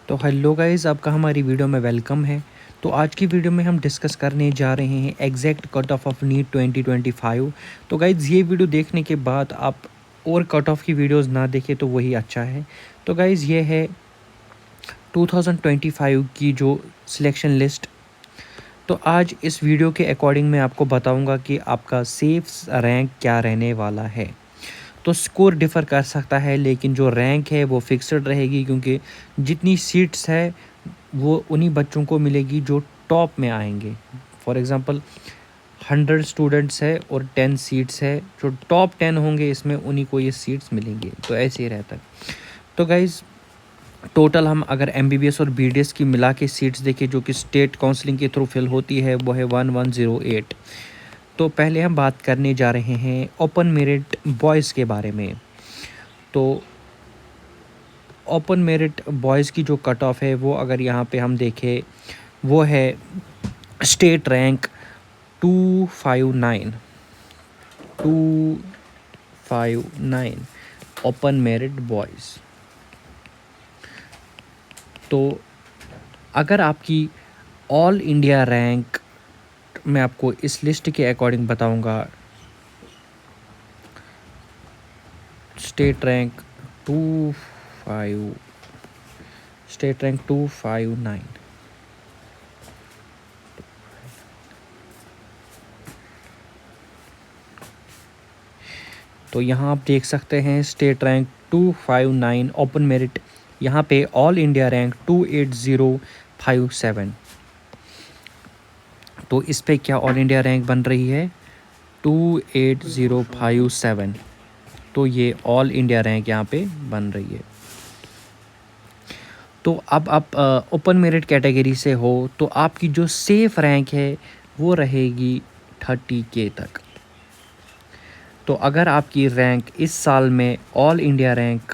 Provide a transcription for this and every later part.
तो hello guys, आपका हमारी वीडियो में वेलकम है। तो आज की वीडियो में हम डिस्कस करने जा रहे हैं एग्जैक्ट कट ऑफ नीट 2025। तो गाइस ये वीडियो देखने के बाद आप और कट ऑफ की वीडियोस ना देखें तो वही अच्छा है। तो गाइस ये है 2025 की जो सिलेक्शन लिस्ट। तो आज इस वीडियो के अकॉर्डिंग मैं आपको बताऊंगा कि आपका सेफ रैंक क्या रहने वाला है। तो स्कोर डिफ़र कर सकता है, लेकिन जो रैंक है वो फिक्स्ड रहेगी, क्योंकि जितनी सीट्स है वो उन्हीं बच्चों को मिलेगी जो टॉप में आएंगे। फॉर एग्ज़ाम्पल 100 स्टूडेंट्स है और 10 सीट्स है, जो टॉप 10 होंगे इसमें उन्हीं को ये सीट्स मिलेंगी। तो ऐसे ही रहता है। तो गाइज़ टोटल हम अगर एमबीबीएस और बीडीएस की मिला के सीट्स देखें जो कि स्टेट काउंसलिंग के थ्रू फिल होती है, वो है 1108। तो पहले हम बात करने जा रहे हैं ओपन मेरिट बॉयज़ के बारे में। तो ओपन मेरिट बॉयज़ की जो कट ऑफ है वो अगर यहाँ पे हम देखें वो है state rank 259 open merit boys. तो अगर आपकी ऑल इंडिया रैंक मैं आपको इस लिस्ट के अकॉर्डिंग बताऊंगा। State rank 259। तो यहाँ आप देख सकते हैं स्टेट रैंक 259 ओपन मेरिट, यहाँ पे ऑल इंडिया रैंक 28057। तो इस पे क्या ऑल इंडिया रैंक बन रही है 28057। तो ये ऑल इंडिया रैंक यहाँ पे बन रही है। तो अब आप ओपन मेरिट कैटेगरी से हो तो आपकी जो सेफ रैंक है वो रहेगी 30K तक। तो अगर आपकी रैंक इस साल में all India rank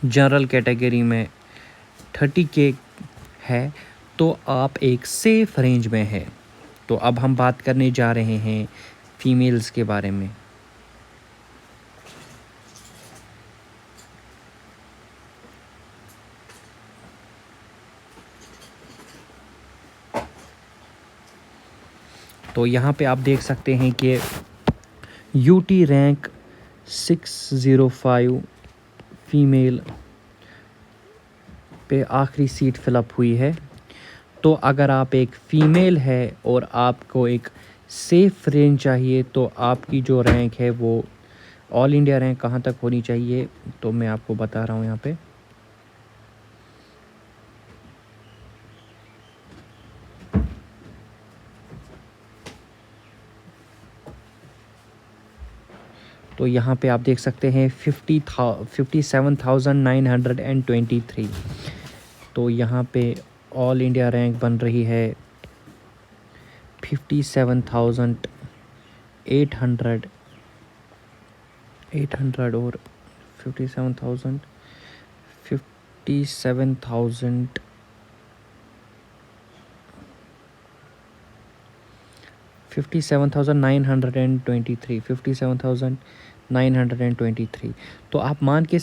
general category में 30K है तो आप एक सेफ रेंज में है। तो अब हम बात करने जा रहे हैं फीमेल्स के बारे में। तो यहाँ पे आप देख सकते हैं कि यूटी रैंक 605 फीमेल पे आखिरी सीट फिलअप हुई है। तो अगर आप एक फ़ीमेल है और आपको एक सेफ रेंज चाहिए तो आपकी जो रैंक है वो ऑल इंडिया रैंक कहाँ तक होनी चाहिए, तो मैं आपको बता रहा हूँ यहाँ पे। तो यहाँ पे आप देख सकते हैं 57,923। तो यहाँ पे ऑल इंडिया रैंक बन रही है 57,800 और 57,000 57,923। तो आप मान के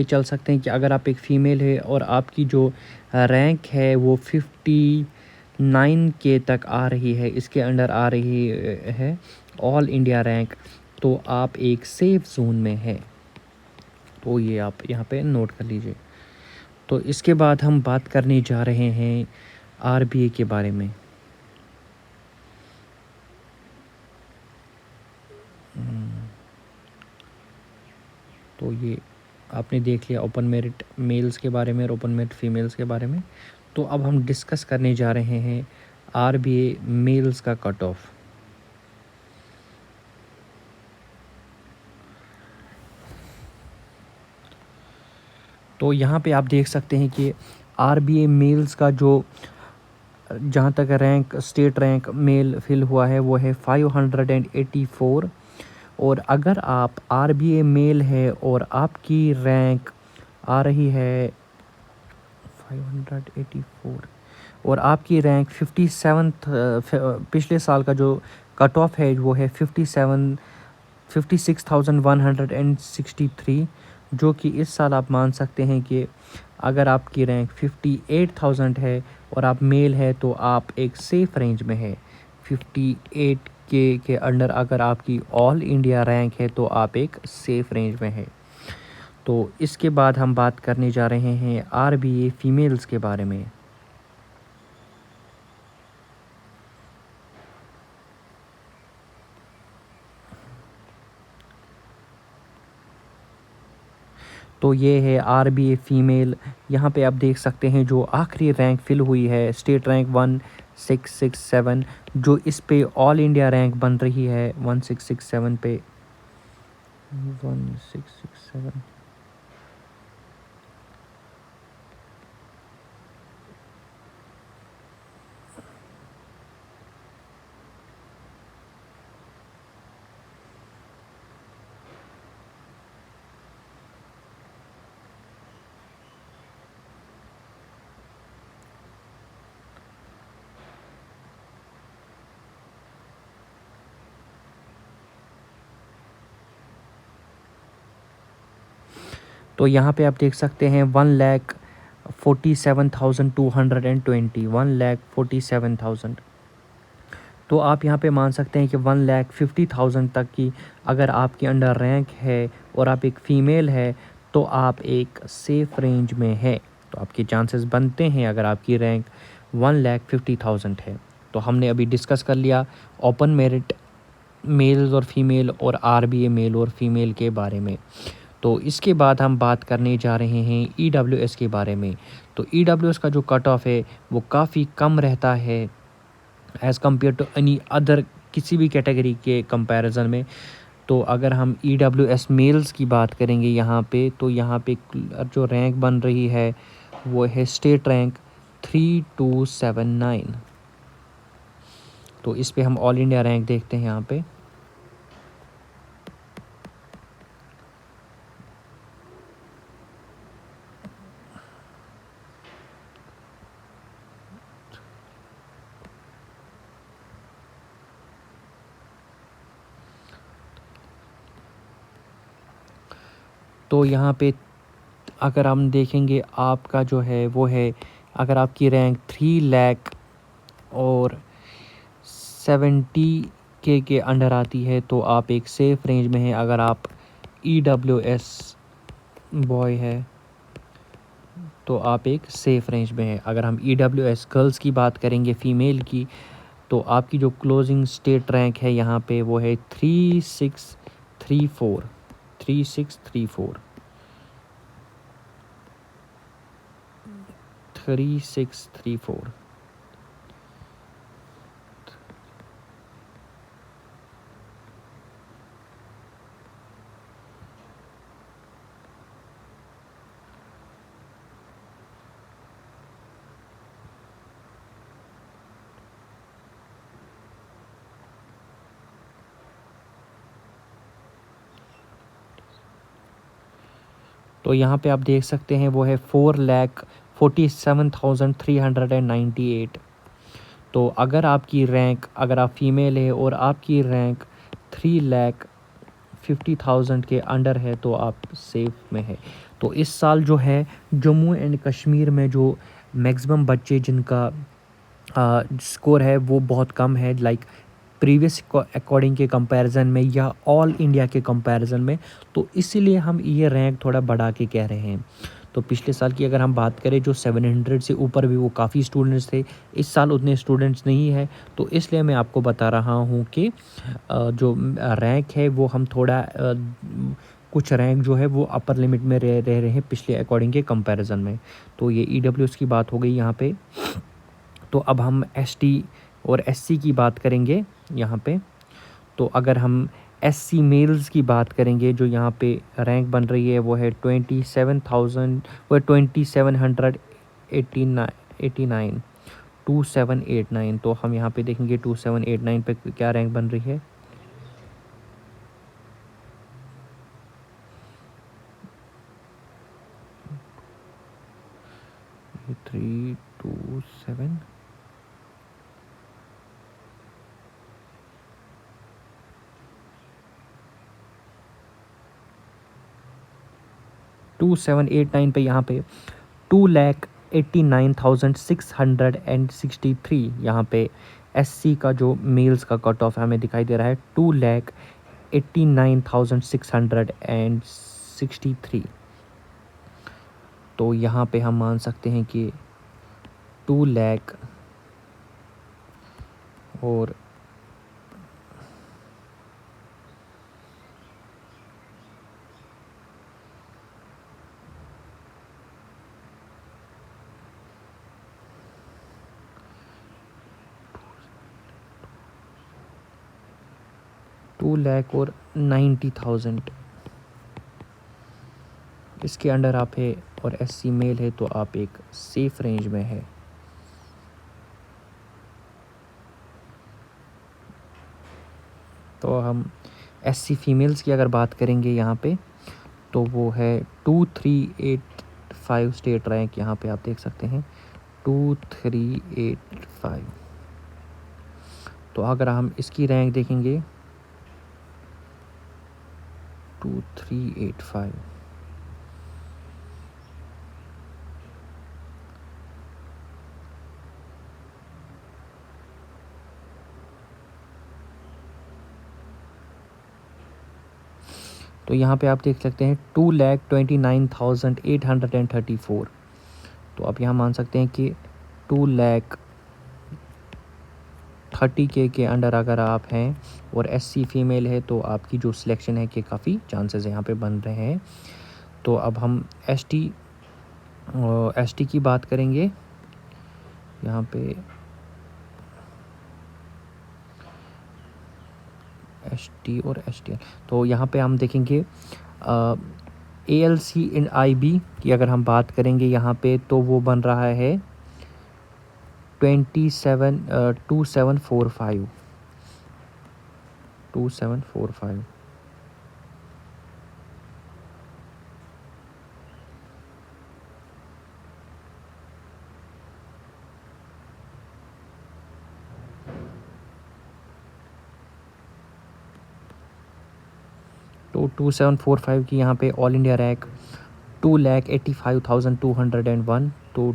चल सकते हैं कि अगर आप एक फ़ीमेल है और आपकी जो रैंक है वो 59K तक आ रही है, इसके अंडर आ रही है ऑल इंडिया रैंक, तो आप एक सेफ जोन में है। तो ये आप यहाँ पे नोट कर लीजिए। तो इसके बाद हम बात करने जा रहे हैं आरबीए के बारे में। तो ये आपने देख लिया ओपन मेरिट मेल्स के बारे में और ओपन मेरिट फीमेल्स के बारे में। तो अब हम डिस्कस करने जा रहे हैं आरबीए मेल्स का कट ऑफ। तो यहाँ पे आप देख सकते हैं कि आरबीए मेल्स का जो जहाँ तक रैंक स्टेट रैंक मेल फिल हुआ है वो है 584। और अगर आप आरबीए मेल है और आपकी रैंक आ रही है 584 और आपकी रैंक 57 पिछले साल का जो कट ऑफ है वो है 56,163। जो कि इस साल आप मान सकते हैं कि अगर आपकी रैंक 58,000 है और आप मेल है तो आप एक सेफ़ रेंज में है। 58 के अंडर अगर आपकी ऑल इंडिया रैंक है तो आप एक सेफ़ रेंज में है। तो इसके बाद हम बात करने जा रहे हैं आरबीए फीमेल्स के बारे में। तो ये है आरबीए फ़ीमेल। यहाँ पे आप देख सकते हैं जो आखिरी रैंक फिल हुई है स्टेट रैंक 1667, जो इस पे ऑल इंडिया रैंक बन रही है 1667 पे 1667। तो यहाँ पे आप देख सकते हैं 1,47,220, 1,47,000। तो आप यहाँ पे मान सकते हैं कि 1,50,000 तक की अगर आपके अंडर रैंक है और आप एक फ़ीमेल है तो आप एक सेफ़ रेंज में है। तो आपके चांसेस बनते हैं अगर आपकी रैंक 1,50,000 है। तो हमने अभी डिस्कस कर लिया ओपन मेरिट मेल्स और फीमेल और आरबीए मेल और फीमेल के बारे में। तो इसके बाद हम बात करने जा रहे हैं ईडब्ल्यूएस के बारे में। तो ईडब्ल्यूएस का जो कट ऑफ है वो काफ़ी कम रहता है as compare to any other किसी भी कैटेगरी के कंपैरिजन में। तो अगर हम ई डब्ल्यू एस मेल्स की बात करेंगे यहाँ पे तो यहाँ पे जो रैंक बन रही है वो है स्टेट रैंक 3279। तो इस पे हम ऑल इंडिया रैंक देखते हैं यहाँ पे। तो यहाँ पे अगर हम देखेंगे आपका जो है वो है अगर आपकी रैंक 3 लाख और 70 के अंडर आती है तो आप एक सेफ़ रेंज में है। अगर आप ई डब्ल्यू एस बॉय है तो आप एक सेफ़ रेंज में है। अगर हम ई डब्ल्यू एस गर्ल्स की बात करेंगे फ़ीमेल की तो आपकी जो क्लोजिंग स्टेट रैंक है यहाँ पे वो है 3634, 3634, 3634। तो यहाँ पे आप देख सकते हैं वो है 4,47,398। तो अगर आपकी रैंक अगर आप फीमेल है और आपकी रैंक 3,50,000 के अंडर है तो आप सेफ में है। तो इस साल जो है जम्मू एंड कश्मीर में जो मैक्सिमम बच्चे जिनका स्कोर है वो बहुत कम है लाइक प्रीवियस अकॉर्डिंग के कंपैरिजन में या ऑल इंडिया के कंपैरिजन में। तो इसीलिए हम ये रैंक थोड़ा बढ़ा के कह रहे हैं। तो पिछले साल की अगर हम बात करें जो 700 से ऊपर भी वो काफ़ी स्टूडेंट्स थे, इस साल उतने स्टूडेंट्स नहीं है। तो इसलिए मैं आपको बता रहा हूँ कि जो रैंक है वो हम थोड़ा कुछ रैंक जो है वो अपर लिमिट में रह रहे हैं पिछले अकॉर्डिंग के कंपैरिजन में। तो ये ईडब्ल्यूएस की बात हो गई यहाँ पे। तो अब हम एसटी और एससी की बात करेंगे यहाँ पे। तो अगर हम एससी मेल्स की बात करेंगे जो यहाँ पे रैंक बन रही है वो है 27,000, वो 2789, 2789। तो हम यहाँ पे देखेंगे 2789 पे क्या रैंक बन रही है। 327। 2789 पे यहाँ पे 2,89,663 यहाँ पे SC का जो मेल्स का कट ऑफ हमें दिखाई दे रहा है 2,89,663। तो यहाँ पे हम मान सकते हैं कि 2 लाख और 2,90,000 इसके अंडर आप है और SC मेल है तो आप एक सेफ रेंज में है। तो हम SC फीमेल्स की अगर बात करेंगे यहाँ पे तो वो है 2385 स्टेट रैंक, यहाँ पे आप देख सकते हैं 2385। तो अगर हम इसकी रैंक देखेंगे 2385, तो यहाँ पे आप देख सकते हैं 2,29,834। तो आप यहाँ मान सकते हैं कि 2,30K के अंडर अगर आप हैं और SC फीमेल है तो आपकी जो सिलेक्शन है कि काफ़ी चांसेस यहाँ पे बन रहे हैं। तो अब हम ST की बात करेंगे यहाँ पे ST और STL। तो यहाँ पे हम देखेंगे ALC इन IB की अगर हम बात करेंगे यहाँ पे तो वो बन रहा है 2745। तो 2745 की यहाँ पे ऑल इंडिया रैंक 2,85,201। तो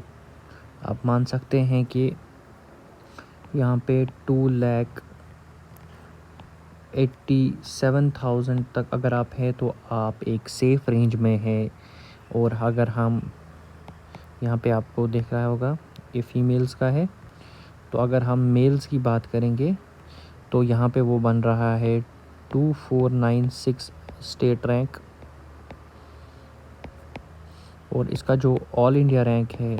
आप मान सकते हैं कि यहाँ पे 2,87,000 तक अगर आप हैं तो आप एक सेफ रेंज में है। और अगर हम यहाँ पे आपको दिख रहा होगा ये फीमेल्स का है, तो अगर हम मेल्स की बात करेंगे तो यहाँ पे वो बन रहा है 2496 स्टेट रैंक और इसका जो ऑल इंडिया रैंक है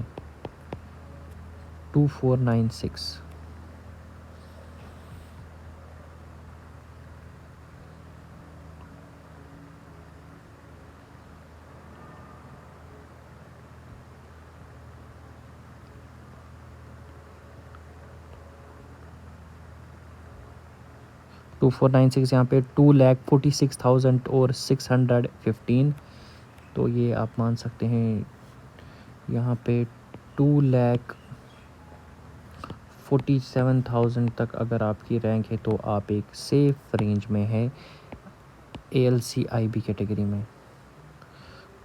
2496। टू 496 यहाँ पे 2,46,000 और 615। तो ये आप मान सकते हैं यहाँ पे 2,47,000 तक अगर आपकी रैंक है तो आप एक सेफ रेंज में है ALC IB कैटेगरी में।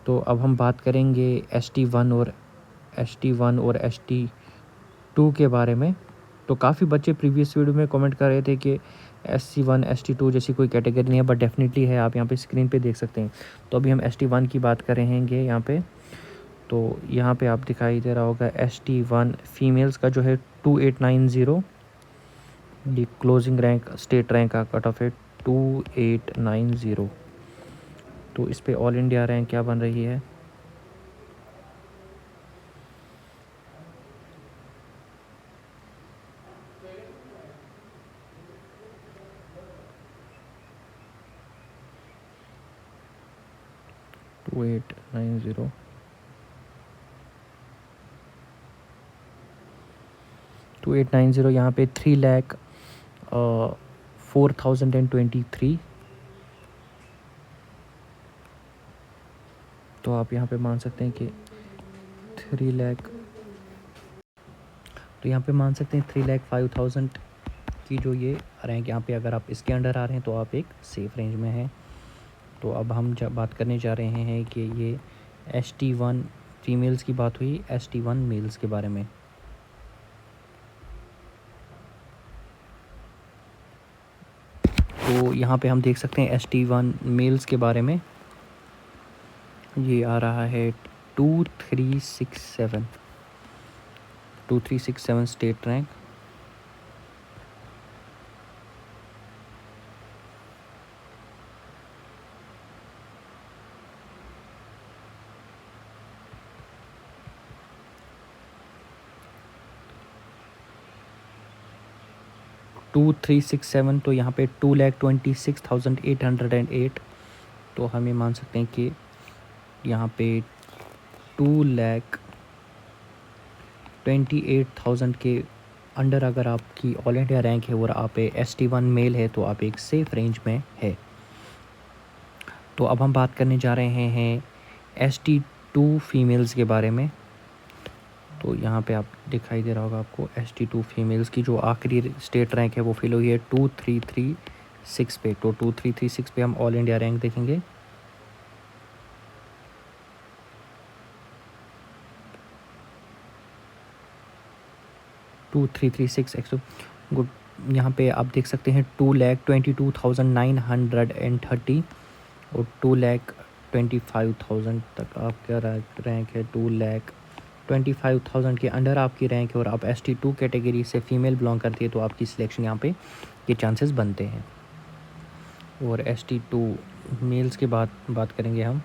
तो अब हम बात करेंगे ST1 और ST2 के बारे में। तो काफ़ी बच्चे प्रीवियस वीडियो में कमेंट कर रहे थे कि SC1 ST2 जैसी कोई कैटेगरी नहीं है, बट डेफिनेटली है, आप यहाँ पे स्क्रीन पे देख सकते हैं। तो अभी हम ST1 की बात कर रहे हैं यहाँ पे। तो यहाँ पे आप दिखाई दे रहा होगा ST1 फीमेल्स का जो है 2890, ये क्लोजिंग रैंक स्टेट रैंक का कट ऑफ है 2890। तो इस पे ऑल इंडिया रैंक क्या बन रही है 2890। यहाँ पे 3,04,023। तो आप यहाँ पे मान सकते हैं कि 3 लाख, तो यहाँ पे मान सकते हैं 3,05,000 की जो ये रैंक यहाँ पे अगर आप इसके अंडर आ रहे हैं तो आप एक सेफ रेंज में हैं। तो अब हम जब बात करने जा रहे हैं कि ये ST1 फीमेल्स की बात हुई, ST1 मेल्स के बारे में। तो यहाँ पे हम देख सकते हैं ST1 मेल्स के बारे में, ये आ रहा है 2367 state rank. Two three six seven तो यहाँ पे 2,26,808। तो हम ये मान सकते हैं कि यहाँ पे 2,28,000 के अंडर अगर आपकी ऑल इंडिया रैंक है और आप ST1 मेल है तो आप एक सेफ रेंज में है। तो अब हम बात करने जा रहे हैं ST2 फीमेल्स के बारे में। तो यहाँ पे आप दिखाई दे रहा होगा आपको ST2 फीमेल्स की जो आखिरी स्टेट रैंक है वो फिल हुई है 2336 पे। तो 2336 पे हम ऑल इंडिया रैंक देखेंगे। टू थ्री थ्री सिक्स एक्सो गुड। यहाँ पे आप देख सकते हैं 2,22,930 और 2,25,000 तक आपका रैंक है। 2,25,000 के अंडर आपकी रैंक है और आप ST2 कैटेगरी से फीमेल बिलोंग करती है तो आपकी सिलेक्शन यहाँ पे ये चांसेस बनते हैं। और ST2 मेल्स की बात करेंगे हम।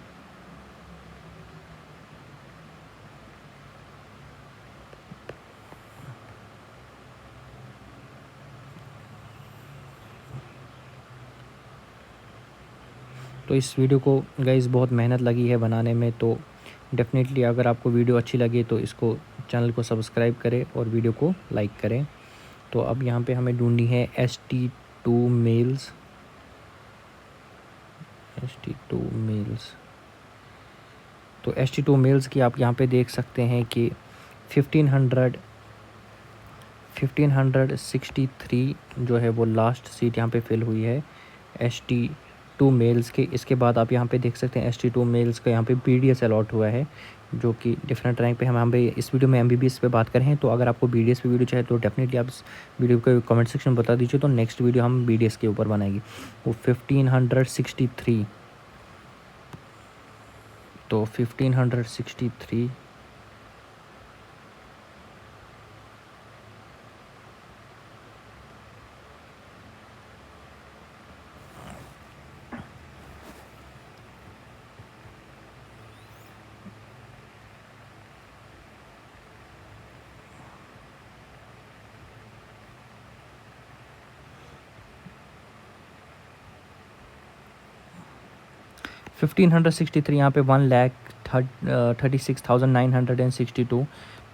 तो इस वीडियो को गाइस बहुत मेहनत लगी है बनाने में, तो डेफिनेटली अगर आपको वीडियो अच्छी लगे तो इसको चैनल को सब्सक्राइब करें और वीडियो को लाइक करें। तो अब यहाँ पे हमें ढूंढनी है ST2 मेल्स। तो ST2 मेल्स की आप यहाँ पे देख सकते हैं कि 1563 जो है वो लास्ट सीट यहाँ पे फिल हुई है ST2 मेल्स के। इसके बाद आप यहाँ पे देख सकते हैं ST2 मेल्स का यहाँ पे BDS अलॉट हुआ है जो कि डिफरेंट रैंक पे हम पे इस वीडियो में MBBS पे बात करें हैं। तो अगर आपको BDS पे वीडियो चाहिए तो डेफिनेटली आप इस वीडियो को कमेंट सेक्शन में बता दीजिए, तो नेक्स्ट वीडियो हम BDS के ऊपर बनाएंगे। वो 1563, तो 1563 1563 यहाँ पे 1,36,962।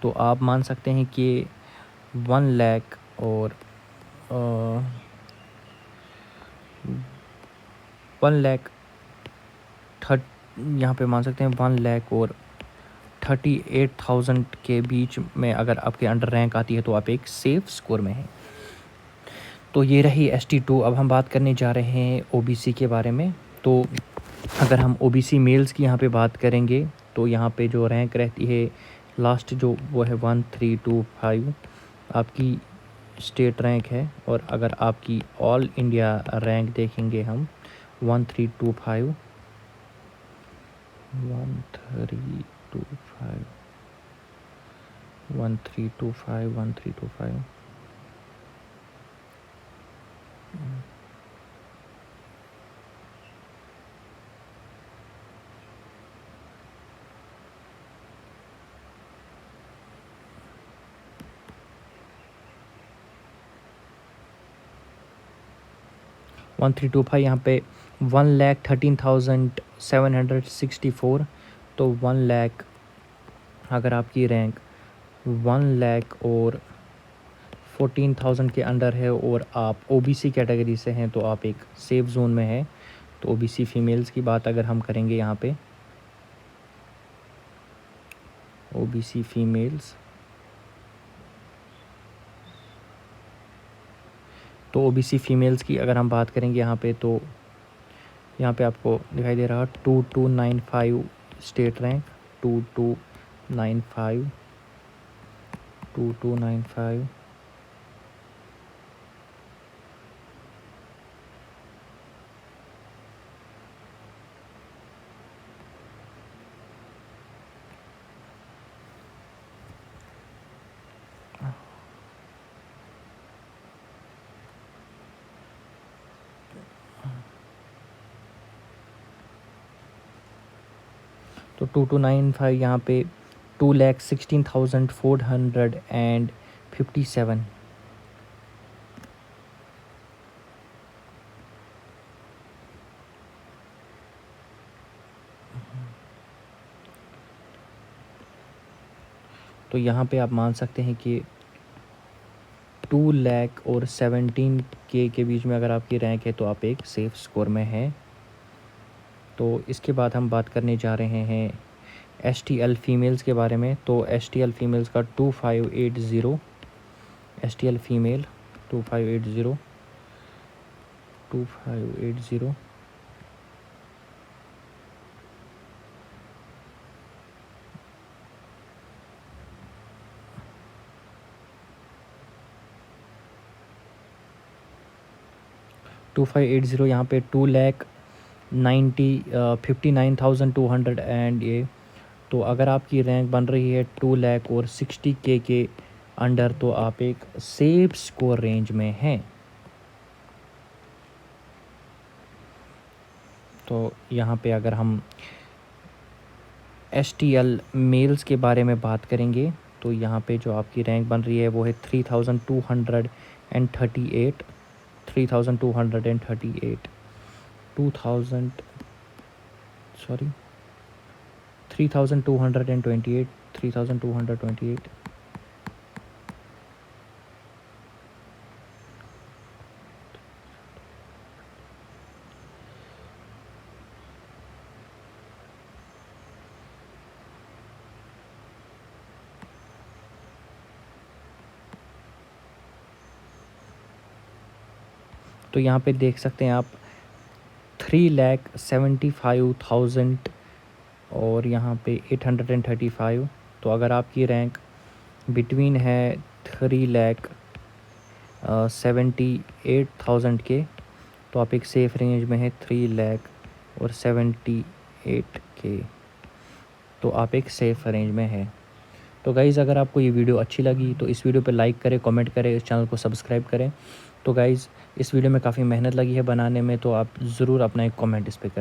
तो आप मान सकते हैं कि 1 लाख और 1 लाख यहाँ पे मान सकते हैं 1 लाख और 38,000 के बीच में अगर आपके अंडर रैंक आती है तो आप एक सेफ स्कोर में हैं। तो ये रही ST2। अब हम बात करने जा रहे हैं OBC के बारे में। तो अगर हम OBC मेल्स की यहाँ पे बात करेंगे तो यहाँ पे जो रैंक रहती है लास्ट जो वो है 1325 आपकी स्टेट रैंक है। और अगर आपकी ऑल इंडिया रैंक देखेंगे हम 1325 1325 1325 यहाँ पे 1,13,764। तो 1 लाख अगर आपकी रैंक 1 लाख और 14,000 के अंडर है और आप OBC कैटेगरी से हैं तो आप एक सेफ जोन में हैं। तो OBC फीमेल्स की बात अगर हम करेंगे यहाँ पे OBC फीमेल्स, तो OBC फीमेल्स की अगर हम बात करेंगे यहाँ पे तो यहाँ पे आपको दिखाई दे रहा 2295 स्टेट रैंक। 2295 2295 तो 2295 यहाँ पे 2,16,457। तो यहाँ पे आप मान सकते हैं कि 2 लाख और 17K के बीच में अगर आपकी रैंक है तो आप एक सेफ स्कोर में हैं। तो इसके बाद हम बात करने जा रहे हैं STL फीमेल्स के बारे में। तो STL फीमेल्स का 2580, STL फीमेल 2580 2580 2580 यहाँ पे 2,59,200 एंड ये। तो अगर आपकी रैंक बन रही है 2 लाख और 60K के अंडर तो आप एक सेफ स्कोर रेंज में हैं। तो यहाँ पे अगर हम STL मेल्स के बारे में बात करेंगे तो यहाँ पे जो आपकी रैंक बन रही है वो है 3,238 3,238 2000 सॉरी 3,228 3,228। तो यहाँ पे देख सकते हैं आप 3,75,000 और यहाँ पे 835। तो अगर आपकी रैंक बिटवीन है 3,78,000 के तो आप एक सेफ रेंज में है 3 लाख और 78K, तो आप एक सेफ रेंज में है। तो गाइज़ अगर आपको ये वीडियो अच्छी लगी तो इस वीडियो पे लाइक करें, कमेंट करें, इस चैनल को सब्सक्राइब करें। तो गाइज़ इस वीडियो में काफ़ी मेहनत लगी है बनाने में, तो आप ज़रूर अपना एक कमेंट इस पे करें।